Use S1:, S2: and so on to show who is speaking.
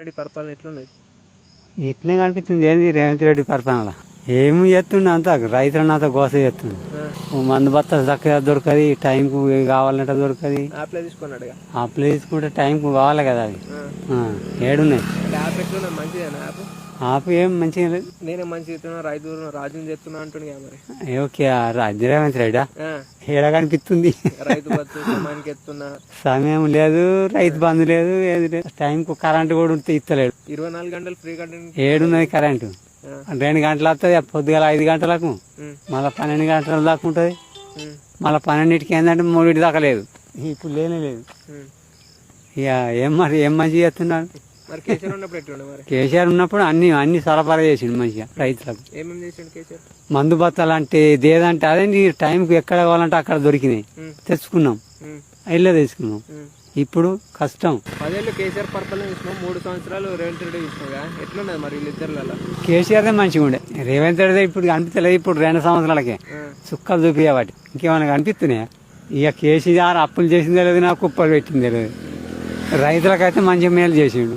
S1: రెడ్డి పరిపాలన ఎట్లున్నది?
S2: ఇట్లనే కనిపిస్తుంది. ఏంది రేవంత్ రెడ్డి పరిపాలన ఏమి చేస్తుండే అంత రైతులను అంత గోస చేస్తుంది. మందు బత్తాలు చక్కగా దొరకది, టైంకు కావాలంటే దొరకది.
S1: యాప్లో తీసుకున్నాడుగా,
S2: అప్లై తీసుకుంటే టైంకు కావాలి కదా అవి. ఏడున్నాయి
S1: యాప్ ఎట్లున్నా మంచిదేనా? యాప్
S2: ఏం మంచిగా లేదు.
S1: నేనే మంచి చెప్తున్నా, రైతు రాజుని చెప్తున్నా అంటున్నా మరి.
S2: ఓకే రేవంత్ రెడ్డా ఏడా కనిపిస్తుంది.
S1: రైతు బతు సమయానికి ఎత్తున్నా,
S2: సమయం లేదు, రైతు బంధు లేదు, ఏది లేదు. టైంకు కరెంటు కూడా ఉంటే ఇస్తలేడు.
S1: 24 గంటలు ఫ్రీ కరెంట్.
S2: ఏడున్నది కరెంటు. 2 గంటలు వస్తుంది, పొద్దుగాల 5 గంటలకు, మళ్ళీ 12 గంటల దాకా ఉంటుంది. మళ్ళీ 12కి ఏంటంటే 3 దాకా లేదు. ఇప్పుడు లేనే లేదు. ఇక ఏం మంచిగా చేస్తున్నాడు.
S1: మరి కేసీఆర్ ఉన్నప్పుడు ఎట్లుండే? మరి
S2: కేసీఆర్ ఉన్నప్పుడు అన్ని సరఫరా చేసిండు మంచిగా రైతులకు.
S1: ఏమేమి చేసిండు కేసీఆర్?
S2: మందు బత్తాలు అంటే ఇదేదంటే అదే టైంకి ఎక్కడ కావాలంటే అక్కడ దొరికినాయి, తెచ్చుకున్నాం, ఇళ్ళే తెచ్చుకున్నాం. ఇప్పుడు కష్టం.
S1: 10 ఏళ్ళు కేసీఆర్ పరిపాలన చూసినాం, 3 సంవత్సరాలు రేవంత్ రెడ్డి చూసినావుగా, ఎట్లున్నది మరి వీళ్ళిద్దరులలో?
S2: కేసీఆర్ మంచిగా ఉండే, రేవంత్ రెడ్డి ఇప్పుడు కనిపించలేదు. ఇప్పుడు 2 సంవత్సరాలకే చుక్కలు చూపించబట్టి ఇంకేమైనా కనిపిస్తున్నాయా? ఇక కేసీఆర్ అప్పులు చేసిందే లేదు, నాకు కుప్పలు పెట్టిందే లేదు. రైతులకైతే మంచిగా మేలు చేసిండు.